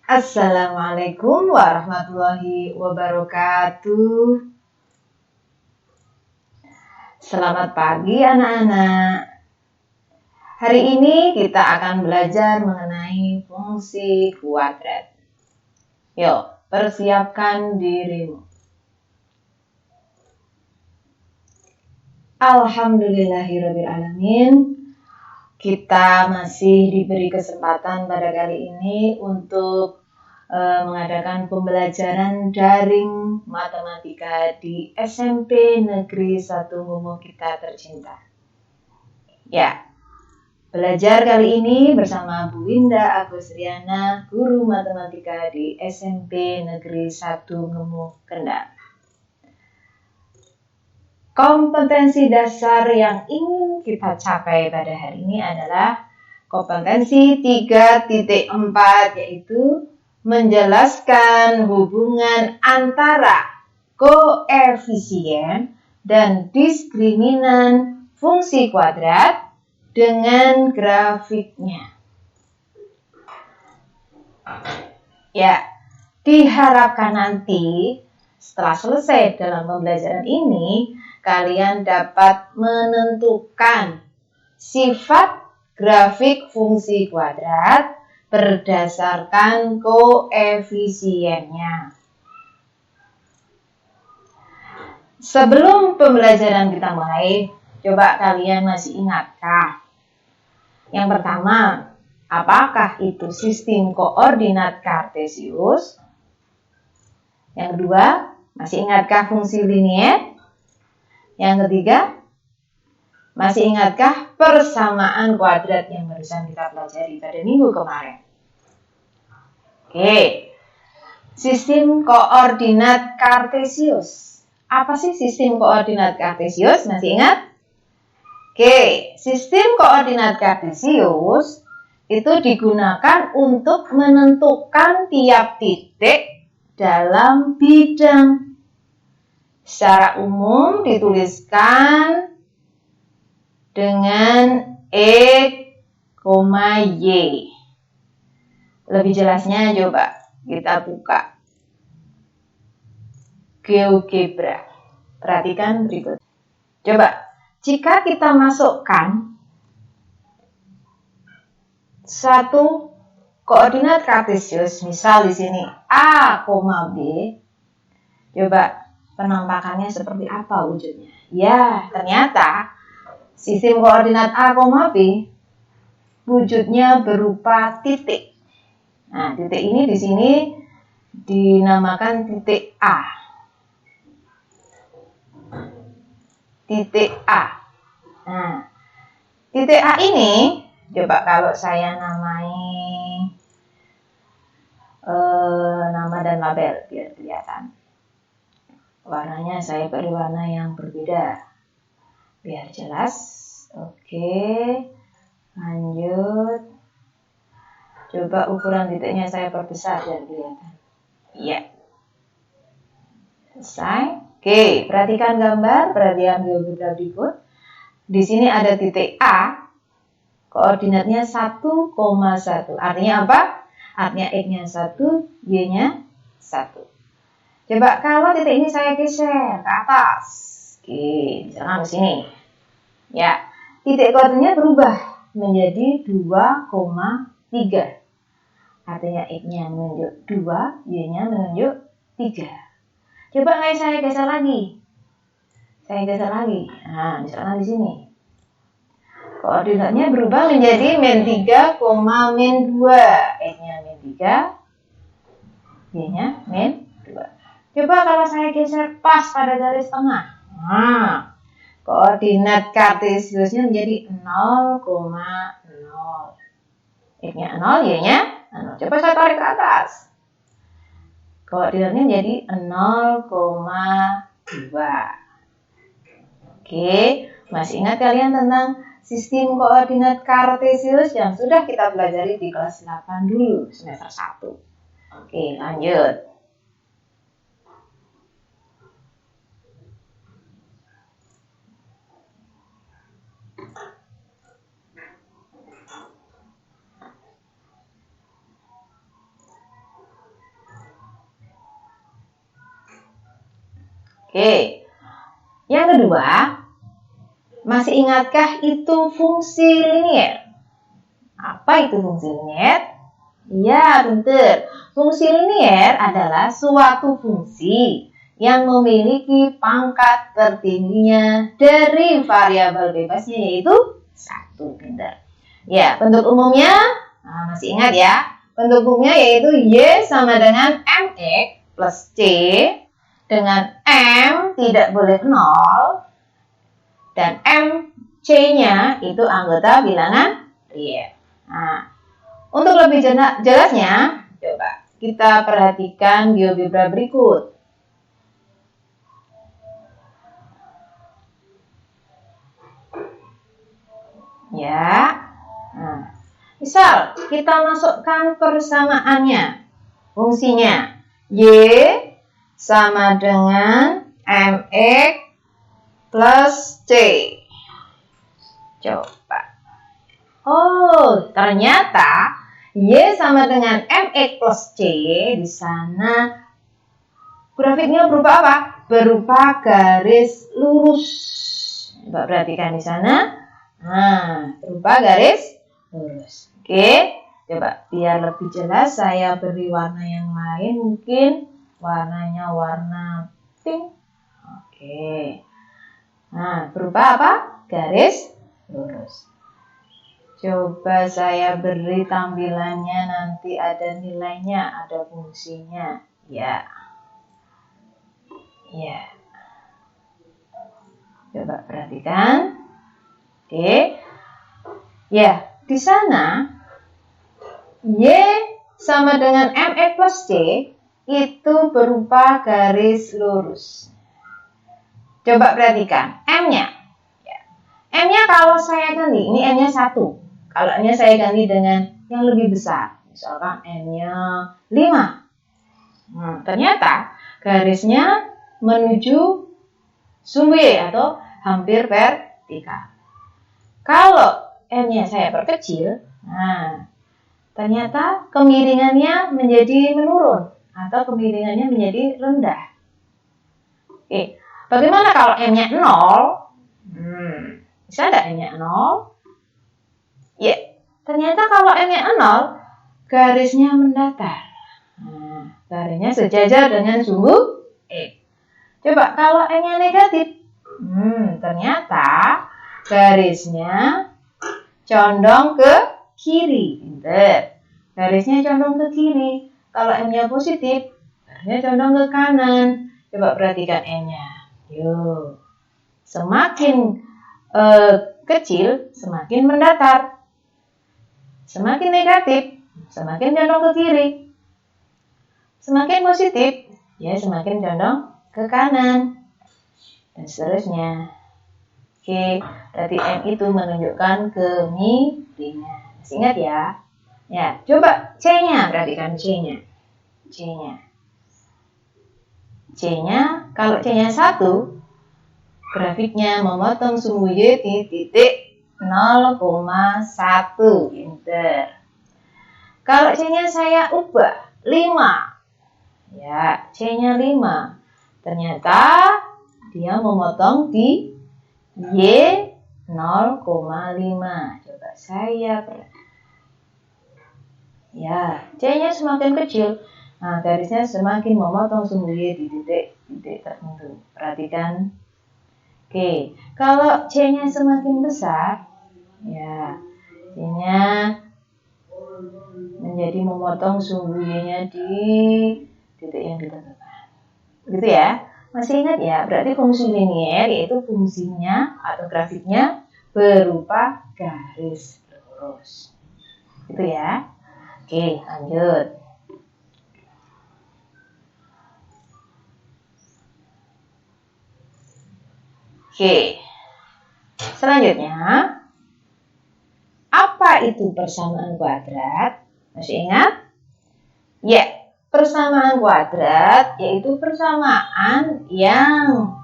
Assalamualaikum warahmatullahi wabarakatuh. Selamat pagi anak-anak. Hari ini kita akan belajar mengenai fungsi kuadrat. Yuk, persiapkan dirimu. Alhamdulillahirrabbilalamin. Kita masih diberi kesempatan pada kali ini untuk mengadakan pembelajaran daring matematika di SMP Negeri 1 Ngumu kita tercinta. Ya, belajar kali ini bersama Bu Winda Agustriana, guru matematika di SMP Negeri 1 Ngumu Kendal. Kompetensi dasar yang ingin kita capai pada hari ini adalah kompetensi 3.4, yaitu menjelaskan hubungan antara koefisien dan diskriminan fungsi kuadrat dengan grafiknya. Ya, diharapkan nanti setelah selesai dalam pembelajaran ini, kalian dapat menentukan sifat grafik fungsi kuadrat berdasarkan koefisiennya. Sebelum pembelajaran kita mulai, coba kalian masih ingatkah? Yang pertama, apakah itu sistem koordinat kartesius? Yang kedua, masih ingatkah fungsi linier? Yang ketiga, masih ingatkah persamaan kuadrat yang barusan kita pelajari pada minggu kemarin? Oke, sistem koordinat kartesius. Apa sih sistem koordinat kartesius? Masih ingat? Oke, sistem koordinat kartesius itu digunakan untuk menentukan tiap titik dalam bidang. Secara umum dituliskan dengan Y. Lebih jelasnya coba kita buka GeoGebra. Perhatikan berikut. Coba, jika kita masukkan satu koordinat kartesius, misal di sini A, B, coba penampakannya seperti apa wujudnya? Ya, ternyata sistem koordinat A, B wujudnya berupa titik. Nah, titik ini di sini dinamakan titik A. Titik A. Nah, titik A ini, coba kalau saya namai nama dan label biar kelihatan. Warnanya saya beri warna yang berbeda biar jelas. Oke, lanjut. Coba ukuran titiknya saya perbesar biar kelihatan. Iya, selesai. Oke, perhatikan gambar, perhatikan GeoGebra berikut. Di sini ada titik A, koordinatnya 1,1. Artinya apa? Artinya X-nya 1, Y-nya 1. Coba kalau titik ini saya geser ke atas. Oke, misalnya ke sini. Ya, titik koordinatnya berubah menjadi 2,3. Artinya X-nya menunjuk 2, Y-nya menunjuk 3. Coba saya geser lagi. Saya geser lagi. Nah, misalnya di sini. Koordinatnya berubah menjadi -3, -2. X-nya -3, Y-nya -2. Coba kalau saya geser pas pada garis tengah. Nah, koordinat kartesiusnya menjadi 0,0. X-nya 0, Y-nya 0. Coba saya tarik ke atas. Koordinatnya menjadi 0,2. Oke, masih ingat kalian tentang sistem koordinat kartesius yang sudah kita pelajari di kelas 8 dulu, semester 1. Oke, lanjut. Oke. Yang kedua, masih ingatkah itu fungsi linier? Apa itu fungsi linier? Ya, betul. Fungsi linier adalah suatu fungsi yang memiliki pangkat tertingginya dari variabel bebasnya, yaitu 1. Benar. Ya, bentuk umumnya, masih ingat ya? Bentuk umumnya yaitu Y sama dengan MX plus C, dengan M tidak boleh 0, dan MC-nya itu anggota bilangan real. Nah, untuk lebih jelasnya, coba kita perhatikan GeoGebra berikut. Ya, nah, misal kita masukkan persamaannya, fungsinya Y sama dengan MX plus C. Coba. Oh, ternyata Y sama dengan MX plus C di sana grafiknya berupa apa? Berupa garis lurus. Coba perhatikan di sana. Nah, berupa garis lurus. Oke, coba biar lebih jelas saya beri warna yang lain, mungkin warnanya warna pink. Oke. Nah, berupa apa? Garis lurus. Coba saya beri tampilannya, nanti ada nilainya, ada fungsinya. Ya. Ya. Coba perhatikan. Oke. Ya, di sana Y sama dengan MX plus C itu berupa garis lurus. Coba perhatikan M-nya. Ya. M-nya kalau saya ganti, ini M-nya 1. Kalau M-nya saya ganti dengan yang lebih besar, misalkan M-nya 5. Ternyata garisnya menuju sumbu Y atau hampir vertikal. Kalau M-nya saya perkecil, nah, ternyata kemiringannya menjadi menurun atau kemiringannya menjadi rendah. Oke, bagaimana kalau M-nya 0? Bisa enggak M-nya 0? Ya, ternyata kalau M-nya 0, garisnya mendatar. Nah, garisnya sejajar dengan sumbu E. Coba kalau M-nya negatif, ternyata garisnya condong ke kiri. Pinter. Garisnya condong ke kiri. Kalau M-nya positif, garisnya condong ke kanan. Coba perhatikan M-nya. Yuk. Semakin kecil, semakin mendatar. Semakin negatif, semakin condong ke kiri. Semakin positif, ya semakin condong ke kanan. Dan seterusnya. Oke, berarti M itu menunjukkan kemiringan. Masih ingat ya? Ya, coba C-nya, perhatikan C-nya. C-nya, kalau C-nya 1, grafiknya memotong sumbu Y di titik 0,1. Pinter. Kalau C-nya saya ubah 5. Ya, C-nya 5. Ternyata dia memotong di Y 0,5. Coba saya ya, C-nya semakin kecil. Nah, garisnya semakin memotong sumbu Y di titik tertentu. Perhatikan. Oke, kalau C-nya semakin besar, ya, C-nya menjadi memotong sumbu Y-nya di titik yang ditentukan. Begitu ya? Masih ingat ya? Berarti fungsi linier yaitu fungsinya atau grafiknya berupa garis lurus. Gitu ya? Oke, lanjut. Oke. Selanjutnya, apa itu persamaan kuadrat? Masih ingat? Ya, persamaan kuadrat yaitu persamaan yang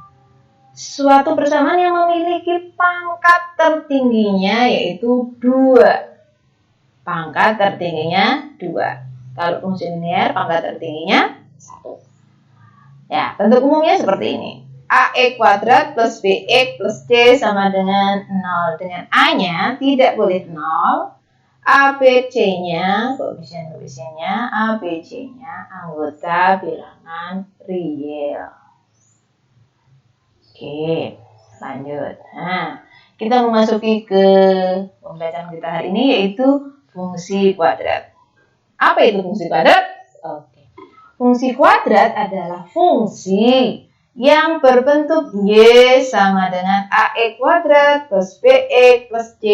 suatu persamaan yang memiliki pangkat tertingginya yaitu 2. Pangkat tertingginya 2. Kalau fungsi linier pangkat tertingginya 1. Ya, bentuk umumnya seperti ini. AX kuadrat plus BX plus C sama dengan 0. Dengan A-nya tidak boleh 0. ABC-nya, koefisien-koefisiennya, ABC-nya anggota bilangan real. Oke, lanjut. Nah, kita memasuki ke pembelajaran kita hari ini yaitu fungsi kuadrat. Apa itu fungsi kuadrat? Oke. Fungsi kuadrat adalah fungsi yang berbentuk Y sama dengan AX kuadrat plus BX plus C.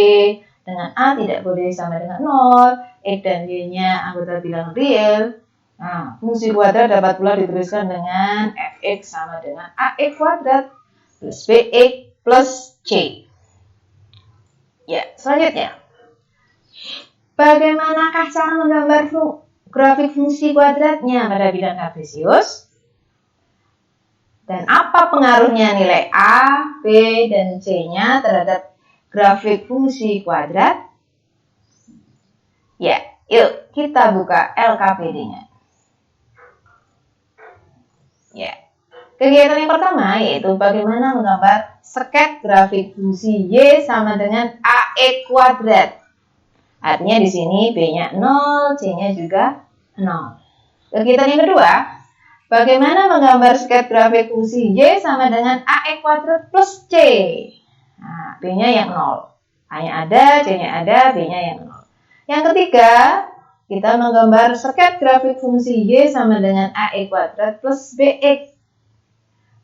Dengan A tidak boleh sama dengan 0, X dan Y-nya anggota bilangan real. Nah, fungsi kuadrat dapat pula dituliskan dengan Fx sama dengan AX kuadrat plus BX plus C. Ya, selanjutnya. Bagaimanakah cara menggambar grafik fungsi kuadratnya pada bidang kartesius? Dan apa pengaruhnya nilai A, B, dan C-nya terhadap grafik fungsi kuadrat? Ya, yuk kita buka LKPD-nya. Ya, kegiatan yang pertama yaitu bagaimana menggambar sket grafik fungsi Y sama dengan AX kuadrat. Artinya di sini B-nya 0, C-nya juga 0. Kegiatan yang kedua, bagaimana menggambar sket grafik fungsi Y sama dengan AX kuadrat plus C. Nah, B-nya yang 0. A-nya ada, C-nya ada, B-nya yang 0. Yang ketiga, kita menggambar sket grafik fungsi Y sama dengan AX kuadrat plus BX.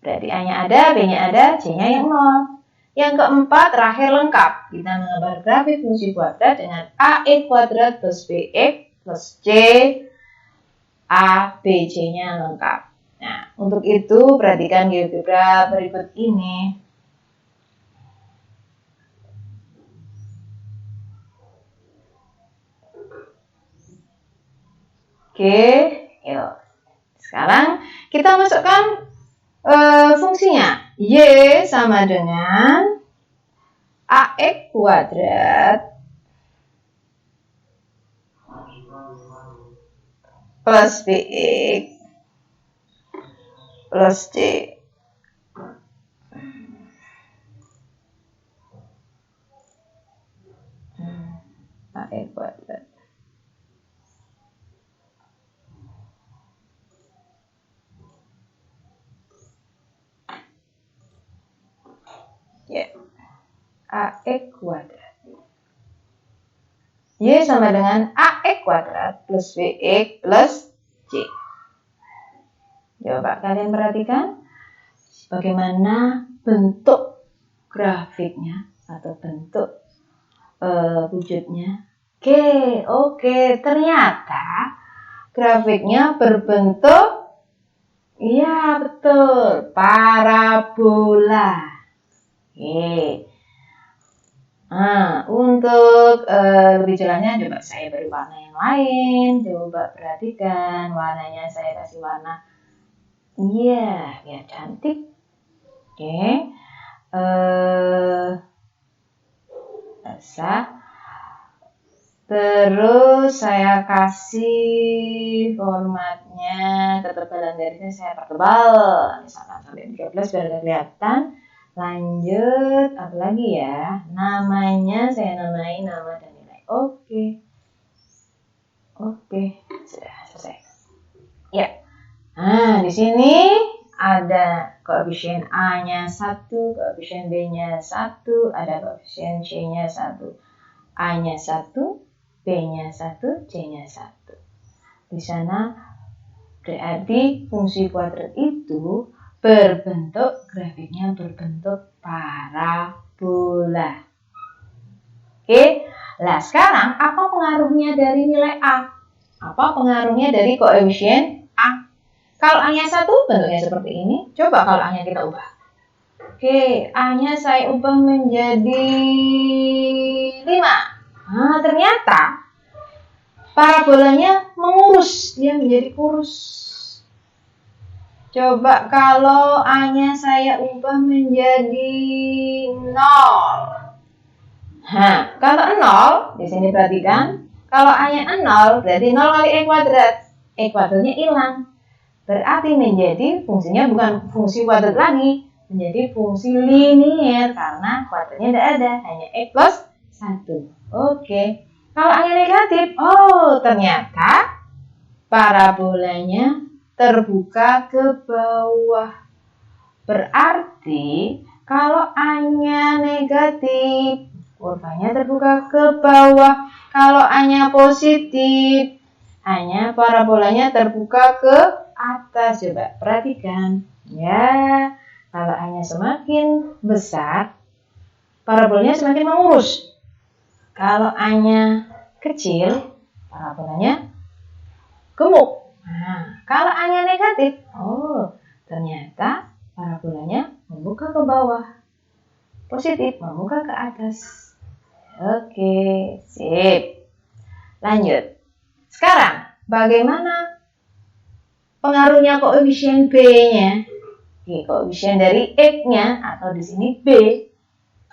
Berarti A-nya ada, B-nya ada, C-nya yang 0. Yang keempat, terakhir lengkap. Kita menggambar grafik fungsi kuadrat dengan AX kuadrat plus BX plus C. A, B, C-nya lengkap. Nah, untuk itu perhatikan GeoGebra berikut ini. Oke, yuk. Sekarang kita masukkan fungsinya. Y sama dengan AX kuadrat plus BX plus C. AX kuadrat. Ya, AX kuadrat. Y sama dengan AX kuadrat plus BX plus C. Coba kalian perhatikan bagaimana bentuk grafiknya atau bentuk wujudnya. Oke, ternyata grafiknya berbentuk, iya betul, parabola. Nah, untuk lebih jelasnya coba saya beri warna yang lain. Coba perhatikan warnanya, saya kasih warna, iya, biar cantik. Oke, basah. Terus saya kasih formatnya, ketebalan garisnya saya pertebal, misalkan sampai 13 biar kelihatan. Lanjut, apa lagi ya? Namanya saya namai nama dan nilai. Oke, sudah selesai. Ya. Nah, di sini ada koefisien A-nya 1, koefisien B-nya 1, ada koefisien C-nya 1, A-nya 1, B-nya 1, C-nya 1. Di sana berarti fungsi kuadrat itu berbentuk, grafiknya berbentuk parabola. Oke, nah sekarang apa pengaruhnya dari nilai A? Apa pengaruhnya dari koefisien A? Kalau A-nya 1 bentuknya seperti ini. Coba kalau A-nya kita ubah. Oke, A-nya saya ubah menjadi 5. Nah, ternyata parabolanya mengurus, dia menjadi kurus. Coba kalau A-nya saya ubah menjadi 0. Nah, kalau 0, di sini perhatikan, kalau A-nya 0, berarti 0 kali X kuadrat. X kuadratnya hilang. Berarti menjadi fungsinya bukan fungsi kuadrat lagi, menjadi fungsi linier karena kuadratnya tidak ada, hanya X plus 1. Oke. Kalau angka negatif, ternyata parabolanya terbuka ke bawah. Berarti kalau A-nya negatif, kurvanya terbuka ke bawah. Kalau A-nya positif, hanya parabolanya terbuka ke atas. Coba perhatikan. Ya, kalau A-nya semakin besar, parabolanya semakin mengurus. Kalau A-nya kecil, parabolanya gemuk. Nah, kalau A-nya negatif, ternyata parabolanya membuka ke bawah. Positif membuka ke atas. Oke, sip. Lanjut. Sekarang, bagaimana pengaruhnya koefisien B-nya? Oke, koefisien dari X-nya atau di sini B.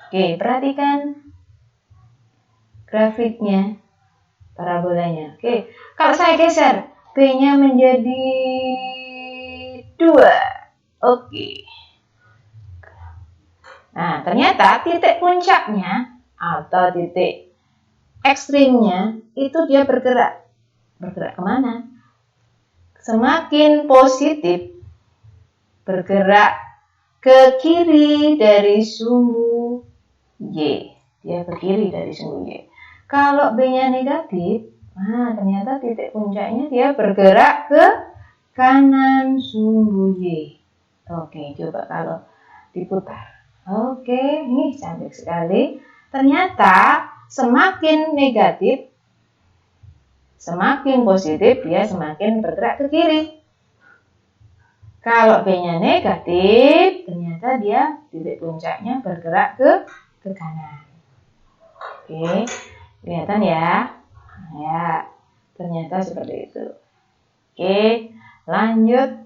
Oke, perhatikan grafiknya, parabolanya. Oke, kalau saya geser B-nya menjadi 2. Oke. Nah, ternyata titik puncaknya atau titik ekstrimnya itu dia bergerak. Bergerak kemana? Semakin positif, bergerak ke kiri dari sumbu Y. Dia ke kiri dari sumbu Y. Kalau B-nya negatif, ternyata titik puncaknya dia bergerak ke kanan sumbu Y. Oke, coba kalau diputar. Oke, ini cantik sekali. Ternyata semakin negatif, semakin positif, dia semakin bergerak ke kiri. Kalau B-nya negatif, ternyata dia titik puncaknya bergerak ke kanan. Oke, kelihatan ya? Ya, ternyata seperti itu. Oke, lanjut.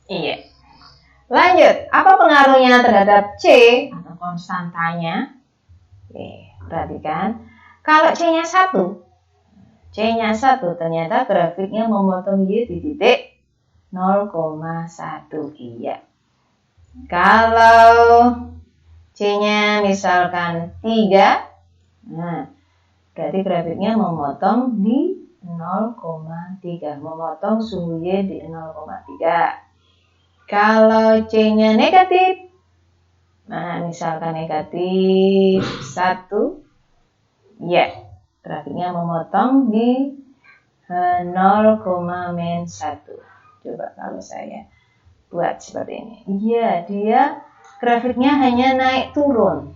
Iya. Lanjut, apa pengaruhnya terhadap C atau konstantanya? Oke, perhatikan. Kalau C-nya 1, ternyata grafiknya memotong Y di titik 0,1. Iya. Kalau C-nya misalkan 3, berarti grafiknya memotong di 0,3. Memotong sumbu Y di 0,3. Kalau C-nya negatif, misalkan negatif 1, ya, grafiknya memotong di 0,-1. Coba kalau saya buat seperti ini. Iya, dia grafiknya hanya naik turun.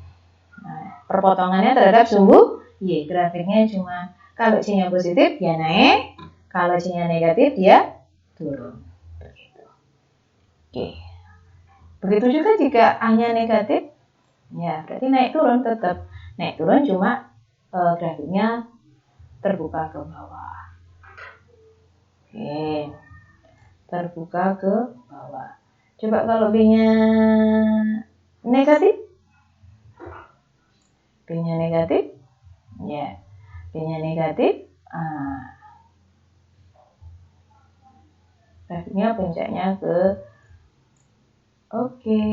Nah, perpotongannya terhadap sumbu Y. Grafiknya cuma kalau C-nya positif, dia naik. Kalau C-nya negatif, dia turun. Oke. Begitu juga jika A-nya negatif, ya berarti naik turun tetap. Naik turun cuma grafiknya terbuka ke bawah. Oke. Terbuka ke bawah. Coba kalau B-nya negatif. B-nya negatif. Ya. B-nya negatif. Grafiknya puncaknya ke Oke,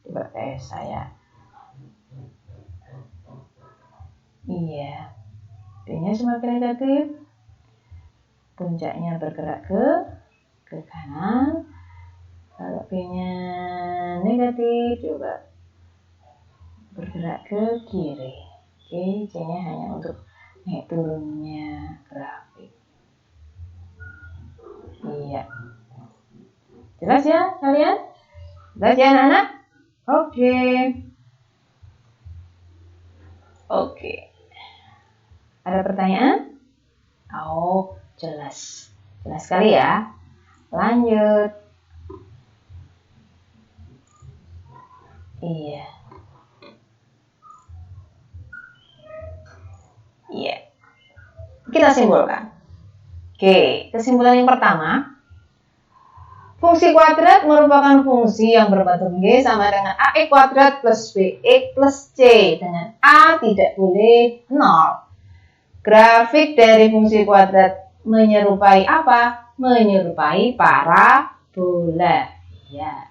coba tes saya. Iya, B-nya semakin negatif, puncaknya bergerak ke kanan. Kalau B-nya negatif, coba bergerak ke kiri. Oke, C-nya hanya untuk naik turunnya grafik. Iya, jelas ya kalian? Jelas ya anak-anak? Oke. Ada pertanyaan? Jelas. Jelas sekali ya. Lanjut. Iya. Kita simpulkan. Oke, kesimpulan yang pertama. Fungsi kuadrat merupakan fungsi yang berbentuk Y sama dengan AX kuadrat plus BX plus C. Dengan A tidak boleh 0. Grafik dari fungsi kuadrat menyerupai apa? Menyerupai parabola. parabola. Ya.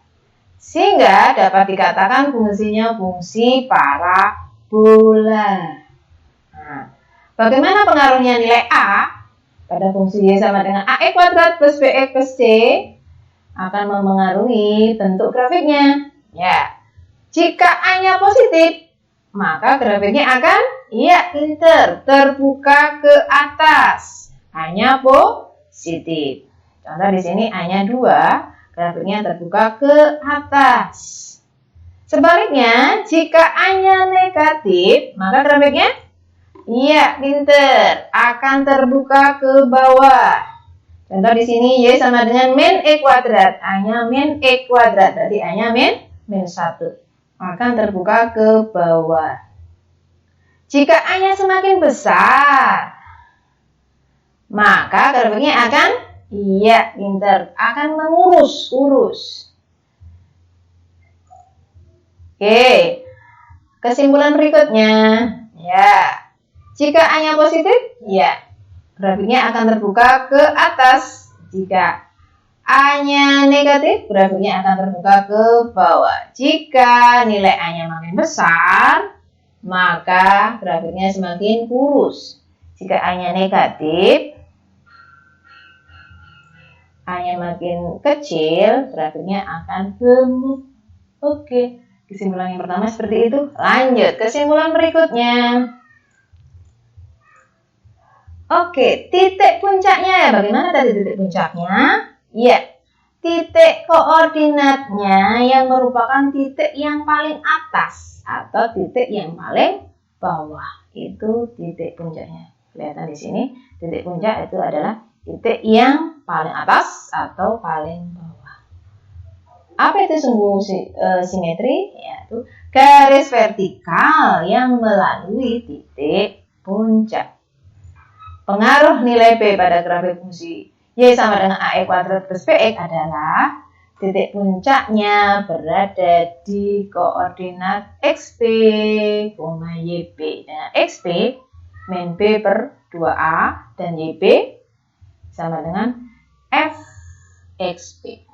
Sehingga dapat dikatakan fungsinya fungsi parabola. Nah, bagaimana pengaruhnya nilai A pada fungsi Y sama dengan AX kuadrat plus BX plus C akan memengaruhi bentuk grafiknya. Ya. Jika A-nya positif, maka grafiknya akan terbuka ke atas. A-nya positif. Contoh di sini A-nya 2, grafiknya terbuka ke atas. Sebaliknya, jika A-nya negatif, maka grafiknya akan terbuka ke bawah. Contoh di sini Y sama dengan min E kuadrat. A-nya min E kuadrat, berarti A-nya min 1. Akan terbuka ke bawah. Jika A-nya semakin besar, maka grafiknya akan akan mengurus. Oke. Kesimpulan berikutnya, jika A-nya positif, grafiknya akan terbuka ke atas. Jika A-nya negatif, grafiknya akan terbuka ke bawah. Jika nilai A-nya makin besar, maka grafiknya semakin kurus. Jika A-nya negatif, A-nya makin kecil, grafiknya akan gemuk. Oke, kesimpulan yang pertama seperti itu. Lanjut, kesimpulan berikutnya. Oke, titik puncaknya. Bagaimana tadi titik puncaknya? Titik koordinatnya yang merupakan titik yang paling atas atau titik yang paling bawah. Itu titik puncaknya. Kelihatan di sini, titik puncak itu adalah titik yang paling atas atau paling bawah. Apa itu sumbu simetri? Yaitu garis vertikal yang melalui titik puncak. Pengaruh nilai B pada grafik fungsi Y sama dengan AX kuadrat plus BX adalah titik puncaknya berada di koordinat XP, YP. Nah, XP min B per 2A dan YP sama dengan FXP.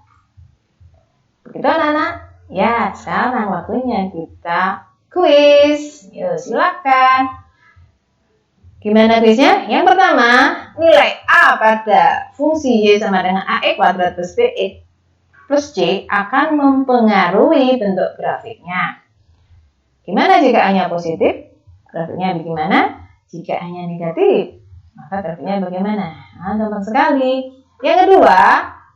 Begitu anak-anak? Ya, sekarang waktunya kita kuis. Yuk, silakan. Gimana kuisnya? Yang pertama, nilai A pada fungsi Y sama dengan AX kuadrat plus BX plus C akan mempengaruhi bentuk grafiknya. Gimana jika A-nya positif? Grafiknya bagaimana? Jika A-nya negatif, maka grafiknya bagaimana? Nah, gampang sekali. Yang kedua,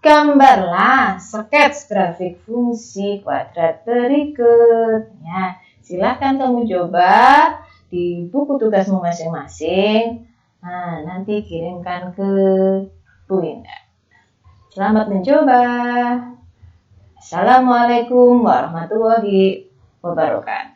gambarlah skets grafik fungsi kuadrat berikutnya. Silakan kamu coba di buku tugasmu masing-masing. Nah, nanti kirimkan ke Bu Indah. Selamat mencoba. Assalamualaikum warahmatullahi wabarakatuh.